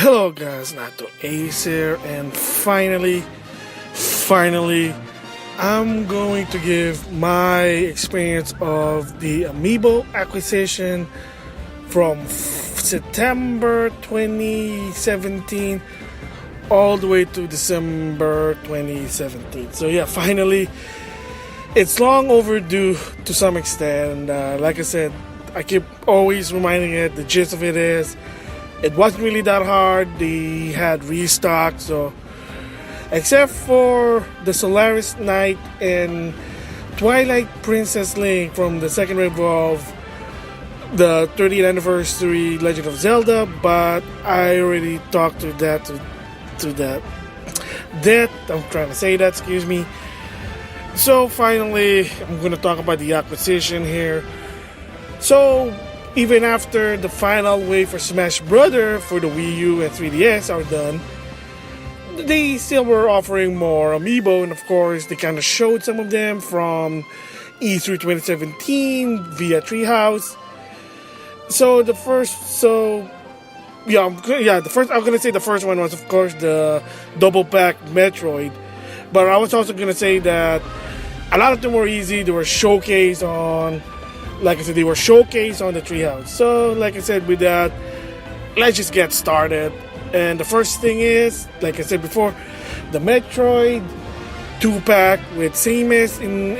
Hello guys, NautoAisDx here, and finally, I'm going to give my experience of the Amiibo acquisition from September 2017 all the way to December 2017. So yeah, finally, it's long overdue to some extent. Like I said, I keep always reminding it, the gist of it is, it wasn't really that hard. They had restock, so except for the Solaris Knight and Twilight Princess Link from the second wave of the 30th anniversary Legend of Zelda, but I already talked to that. I'm trying to say that. Excuse me. So finally, I'm going to talk about the acquisition here. So even after the final wave for Smash Brothers for the Wii U and 3DS are done, they still were offering more Amiibo, and of course they kind of showed some of them from E3 2017 via Treehouse. So the first one was of course the double pack Metroid, but I was also gonna say that a lot of them were easy. They were showcased on. Like I said, they were showcased on the Treehouse. So, like I said, with that, let's just get started. And the first thing is, like I said before, the Metroid 2-pack with Samus in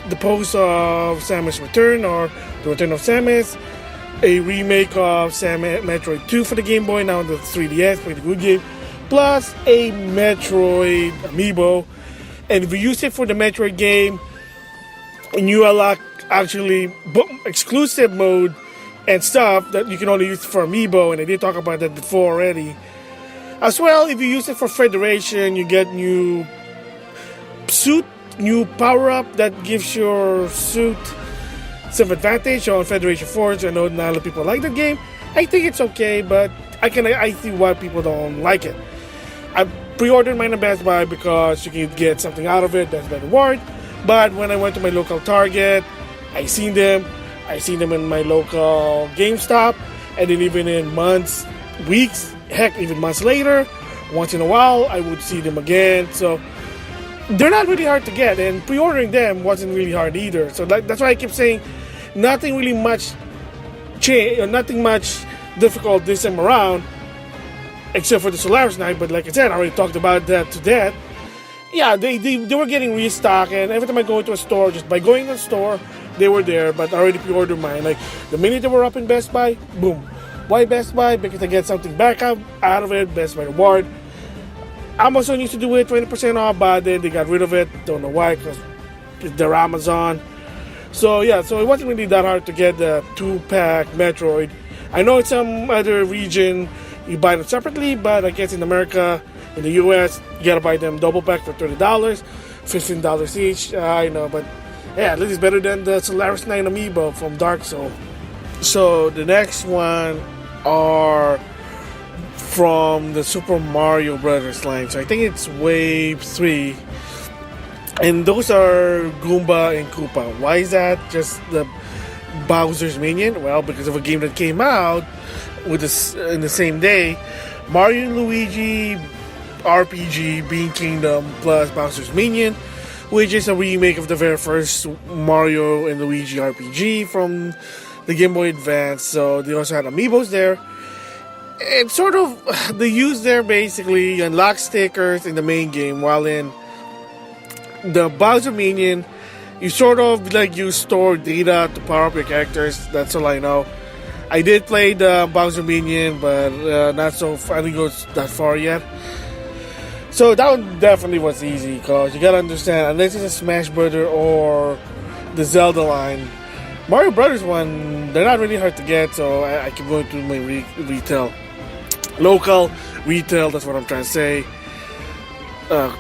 the post of Samus Return, or the Return of Samus, a remake of Metroid 2 for the Game Boy, now on the 3DS, pretty good game, plus a Metroid Amiibo. And if you use it for the Metroid game, and you unlock actually exclusive mode and stuff that you can only use for Amiibo, and I did talk about that before already. As well, if you use it for Federation, you get new suit, new power-up that gives your suit some advantage on Federation Force. I know not a lot of people like that game. I think it's okay, but I see why people don't like it. I pre-ordered mine at Best Buy because you can get something out of it that's better reward. But when I went to my local Target, I seen them in my local GameStop, and then even in months, weeks, heck, even months later, once in a while, I would see them again. So they're not really hard to get, and pre-ordering them wasn't really hard either. So that's why I keep saying nothing really much change, or nothing much difficult this time around, except for the Solaris Knight. But like I said, I already talked about that to death. Yeah, they were getting restock, and every time I go into a store, just by going to the store, they were there, but I already pre-ordered mine. Like, the minute they were up in Best Buy, boom. Why Best Buy? Because I get something back out of it, Best Buy reward. Amazon used to do it 20% off, but then they got rid of it. Don't know why, because they're Amazon. So yeah, so it wasn't really that hard to get the 2-pack Metroid. I know in some other region, you buy them separately, but I guess in America, in the US, you gotta buy them double pack for $30, $15 each. I know, but yeah, at least it's better than the Solaris Knight Amiibo from Dark Soul. So the next one are from the Super Mario Brothers line. So I think it's Wave 3. And those are Goomba and Koopa. Why is that? Just the Bowser's minion? Well, because of a game that came out with this in the same day, Mario and Luigi RPG Bean Kingdom plus Bowser's Minion, which is a remake of the very first Mario and Luigi RPG from the Game Boy Advance. So they also had Amiibos there. And sort of, the use there basically unlock stickers in the main game, while in the Bowser Minion, you sort of like use store data to power up your characters. That's all I know. I did play the Bowser Minion, but not so. I didn't go that far yet. So that one definitely was easy, because you gotta understand, unless it's a Smash Brother or the Zelda line, Mario Brothers one, they're not really hard to get. So I keep going to my retail, local retail. That's what I'm trying to say.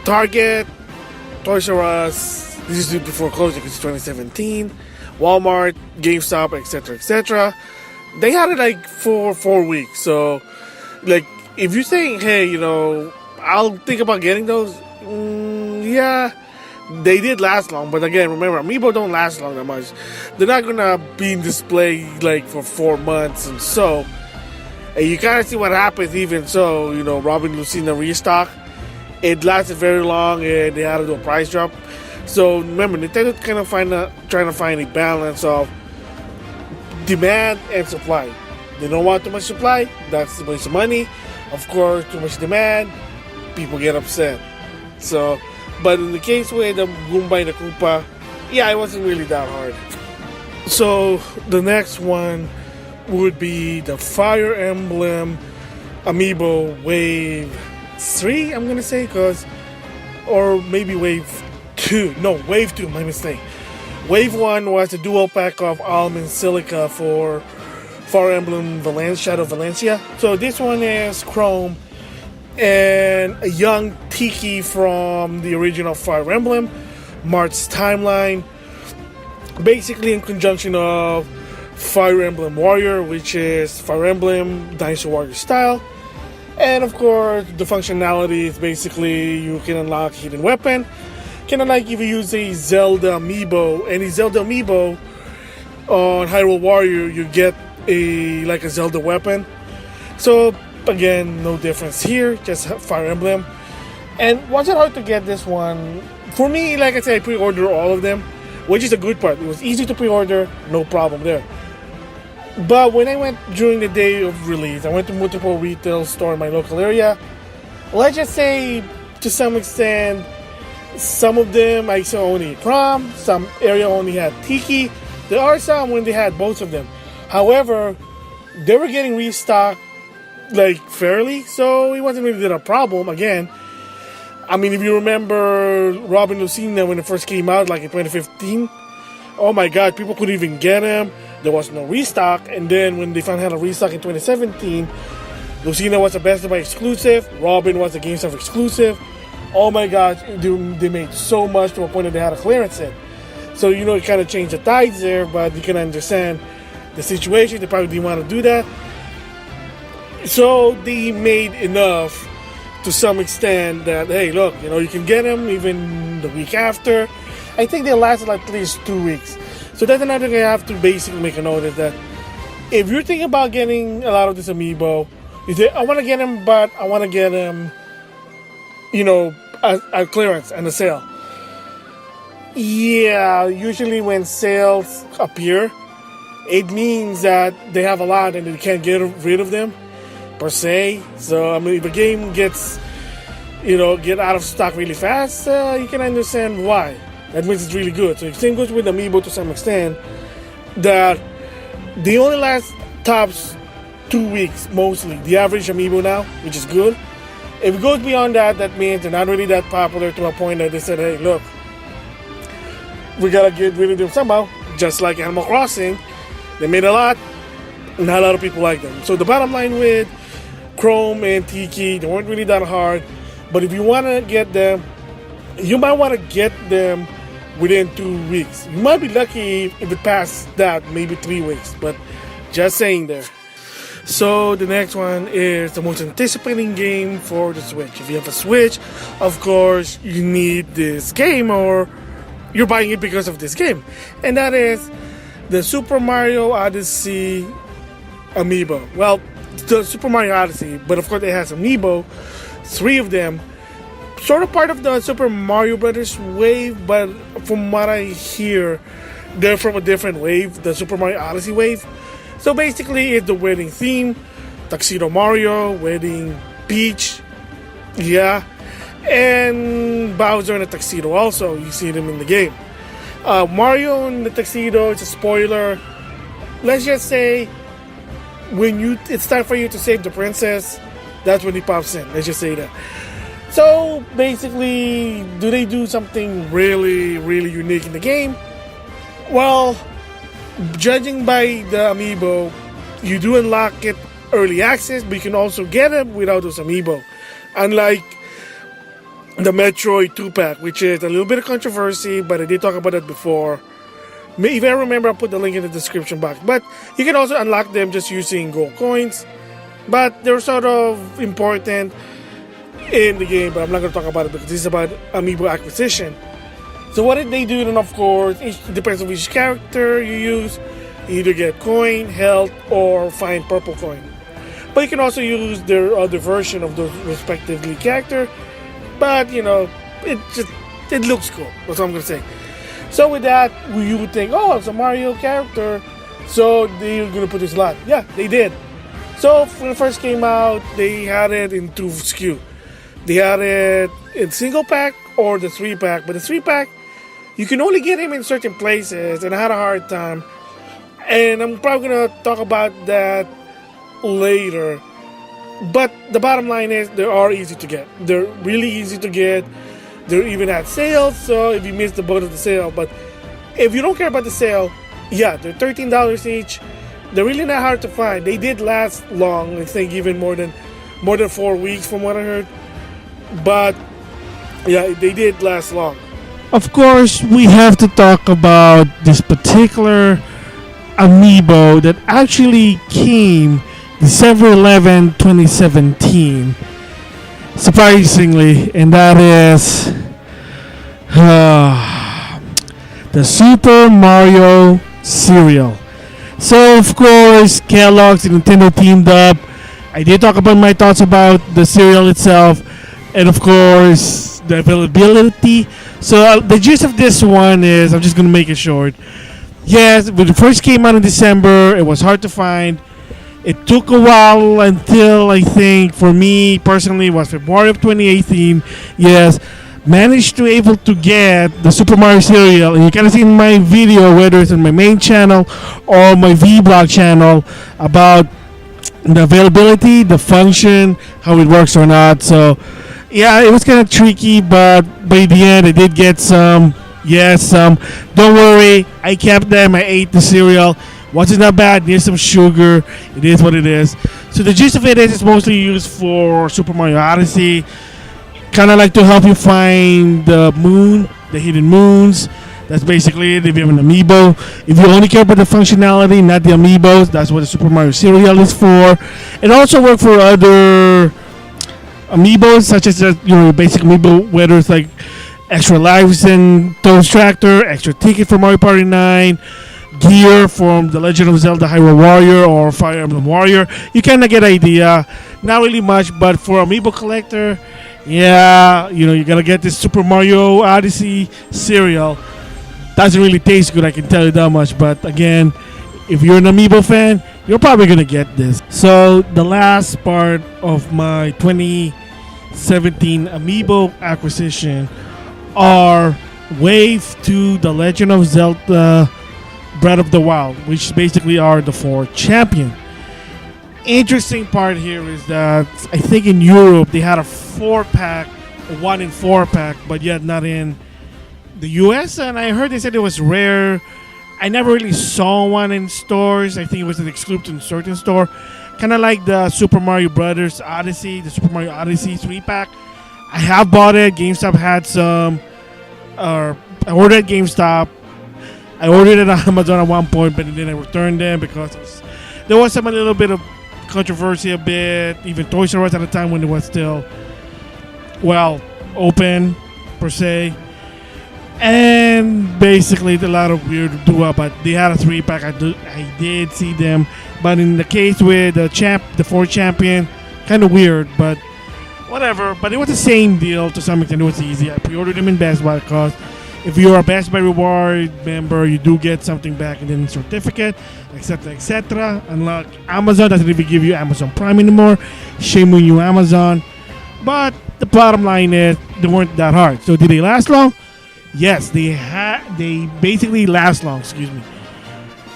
Target, Toys R Us. This is before closing because it's 2017. Walmart, GameStop, etc., etc. They had it like for 4 weeks. So, like, if you're saying, hey, I'll think about getting those. Yeah, they did last long, but again, remember, Amiibo don't last long that much. They're not gonna be in display like for 4 months, and so And you kind of see what happens even so, Robin Lucina restock. It lasted very long and they had to do a price drop. So remember, Nintendo kind of trying to find a balance of demand and supply. They don't want too much supply, that's a waste of money. Of course, too much demand, people get upset. So, but in the case with the Goomba and the Koopa, yeah, it wasn't really that hard. So the next one would be the Fire Emblem Amiibo Wave 3, I'm gonna say, or maybe Wave 2. No, Wave 2, my mistake. Wave 1 was a dual pack of Almond Silica for Fire Emblem Shadow Valencia. So this one is Chrome and a young Tiki from the original Fire Emblem, March's Timeline, basically in conjunction of Fire Emblem Warrior, which is Fire Emblem Dinosaur Warrior style. And of course, the functionality is basically you can unlock hidden weapon. Kind of like if you use a Zelda Amiibo, any Zelda Amiibo on Hyrule Warrior, you get a Zelda weapon. So again, no difference here, just Fire Emblem. And was it hard to get this one? For me, like I said, I pre-ordered all of them, which is a good part. It was easy to pre-order, no problem there. But when I went during the day of release, I went to multiple retail stores in my local area. Let's just say, to some extent, some of them I saw only Chrome, some area only had Tiki. There are some when they had both of them. However, they were getting restocked fairly, so it wasn't really a problem. Again, I mean, if you remember Robin Lucina when it first came out, in 2015, oh my god, people couldn't even get him. There was no restock, and then when they finally had a restock in 2017, Lucina was a Best Buy exclusive, Robin was a GameStop exclusive. Oh my gosh, they made so much to a point that they had a clearance set. So, it kind of changed the tides there, but you can understand the situation. They probably didn't want to do that. So they made enough to some extent that, hey, look, you can get them even the week after. I think they lasted at least 2 weeks. So that's another thing I have to basically make a note is that if you're thinking about getting a lot of this Amiibo, you say, I want to get them, but I want to get them, at clearance and a sale. Yeah, usually when sales appear, it means that they have a lot and they can't get rid of them, per se. So, I mean, if a game gets, get out of stock really fast, you can understand why. That means it's really good. So, the same goes with Amiibo to some extent, that they only last tops 2 weeks, mostly. The average Amiibo now, which is good. If it goes beyond that, that means they're not really that popular to a point that they said, hey, look, we gotta get rid of them somehow. Just like Animal Crossing, they made a lot, not a lot of people like them. So the bottom line with Chrome and Tiki, they weren't really that hard. But if you want to get them, you might want to get them within 2 weeks. You might be lucky if it passed that, maybe 3 weeks. But just saying there. So the next one is the most anticipating game for the Switch. If you have a Switch, of course, you need this game or you're buying it because of this game. And that is the Super Mario Odyssey Amiibo. Well, the Super Mario Odyssey, but of course it has Amiibo, 3 of them. Sort of part of the Super Mario Brothers wave, but from what I hear, they're from a different wave, the Super Mario Odyssey wave. So basically, it's the wedding theme, Tuxedo Mario, wedding Peach, yeah, and Bowser in a tuxedo also, you see them in the game. Mario in the tuxedo, it's a spoiler. Let's just say, when it's time for you to save the princess, that's when he pops in, let's just say that. So basically, do they do something really, really unique in the game? Well, judging by the Amiibo, you do unlock it early access, but you can also get it without those Amiibo. Unlike the Metroid 2-pack, which is a little bit of controversy, but I did talk about that before. If I remember, I'll put the link in the description box. But you can also unlock them just using gold coins. But they're sort of important in the game, but I'm not going to talk about it because this is about Amiibo acquisition. So what did they do then? Of course, it depends on which character you use. You either get coin, health, or find purple coin. But you can also use their other version of those respectively character. But it looks cool. That's what I'm gonna say. So with that, you would think, oh, it's a Mario character, so they're gonna put this a lot. Yeah, they did. So when it first came out, they had it in 2 SKU. They had it in single pack or the 3-pack, but the 3-pack you can only get him in certain places, and I had a hard time. And I'm probably gonna talk about that later. But the bottom line is they are easy to get. They're really easy to get. They're even at sales, so if you miss the boat of the sale. But if you don't care about the sale, yeah, they're $13 each. They're really not hard to find. They did last long, I think even more than 4 weeks from what I heard. But yeah, they did last long. Of course, we have to talk about this particular Amiibo that actually came December 11, 2017. Surprisingly, and that is the Super Mario cereal. So, of course, Kellogg's and Nintendo teamed up. I did talk about my thoughts about the cereal itself, and of course, the availability. So, the gist of this one is, I'm just going to make it short. Yes, when it first came out in December, it was hard to find. It took a while until, I think, for me personally, it was February of 2018. Yes, managed to able to get the Super Mario cereal, and you can see in my video, whether it's on my main channel or my vlog channel, about the availability, the function, how it works or not. So yeah, it was kind of tricky, but by the end I did get some. Yes, some. Don't worry, I kept them. I ate the cereal. Once it's not bad, needs some sugar. It is what it is. So the gist of it is, it's mostly used for Super Mario Odyssey. Kind of like to help you find the moon, the hidden moons. That's basically it. If you have an Amiibo, if you only care about the functionality, not the Amiibos, that's what the Super Mario cereal is for. It also works for other Amiibos, such as basic Amiibo, whether it's like extra lives in Toad's Tractor, extra ticket for Mario Party 9, gear from The Legend of Zelda Hyrule Warrior or Fire Emblem Warrior. You kind of get idea. Not really much, but for Amiibo collector, yeah, you gotta get this Super Mario Odyssey cereal. Doesn't really taste good, I can tell you that much. But again, if you're an Amiibo fan, you're probably gonna get this. So the last part of my 2017 Amiibo acquisition are Wave 2 The Legend of Zelda Breath of the Wild, which basically are the 4 champion. Interesting part here is that I think in Europe they had a 4-pack, a 1 in 4-pack, but yet not in the US. And I heard they said it was rare. I never really saw one in stores. I think it was an exclusive to a certain store. Kind of like the Super Mario Brothers Odyssey, the Super Mario Odyssey 3-pack. I have bought it. GameStop had some. I ordered at GameStop. I ordered it on Amazon at one point, but then I returned them because there was a little bit of controversy a bit. Even Toys R Us at the time when it was still, open, per se. And basically, a lot of weird but they had a 3-pack. I did see them. But in the case with the 4 champion, kind of weird, but whatever. But it was the same deal to some extent. It was easy. I pre-ordered them in Best Buy because if you're a Best Buy reward member, you do get something back and then a certificate, etc., etc. Unlike Amazon, doesn't even give you Amazon Prime anymore. Shame on you, Amazon. But the bottom line is they weren't that hard. So did they last long? Yes, they basically last long. Excuse me.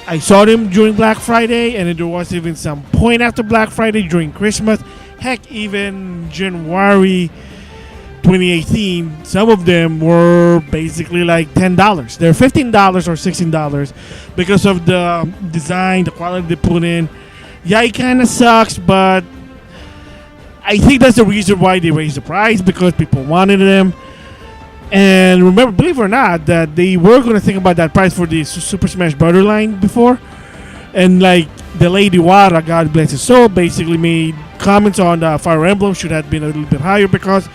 I saw them during Black Friday, and there was even some point after Black Friday during Christmas. Heck, even January 2018, some of them were basically like $10. They're $15 or $16 because of the design, the quality they put in. Yeah, it kind of sucks, but I think that's the reason why they raised the price, because people wanted them. And remember, believe it or not, that they were going to think about that price for the Super Smash Bros. Line before. And like the Lady Wara, God bless his soul, basically made comments on the Fire Emblem should have been a little bit higher because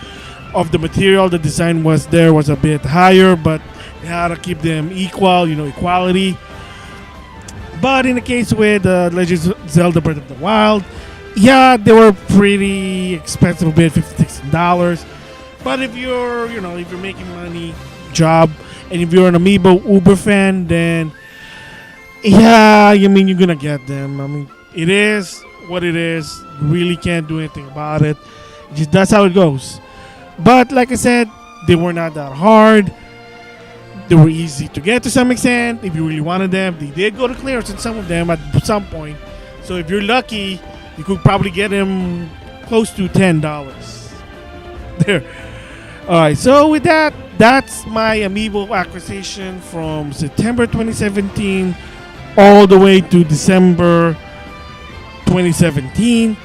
of the material. The design was a bit higher, but they had to keep them equal, equality. But in the case with Legend of Zelda Breath of the Wild, Yeah, they were pretty expensive, a bit, $50, $60. But if you're, if you're making money, job, and if you're an Amiibo Uber fan, then yeah, I mean, you're gonna get them. I mean, it is what it is. You really can't do anything about it. Just that's how it goes. But like I said, they were not that hard. They were easy to get to some extent. If you really wanted them, they did go to clearance in some of them at some point. So if you're lucky, you could probably get them close to $10. There. All right. So with that, that's my Amiibo acquisition from September 2017 all the way to December 2017.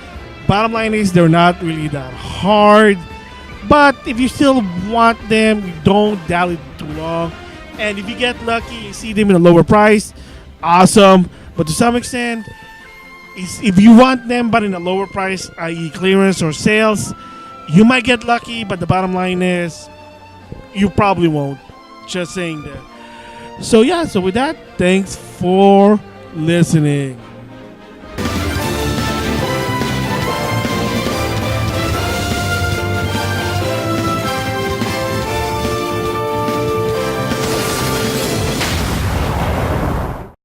Bottom line is they're not really that hard. But if you still want them, you don't dally too long. And if you get lucky, you see them in a lower price, awesome. But to some extent, if you want them but in a lower price, i.e. clearance or sales, you might get lucky, but the bottom line is you probably won't. Just saying that. So yeah, so with that, thanks for listening.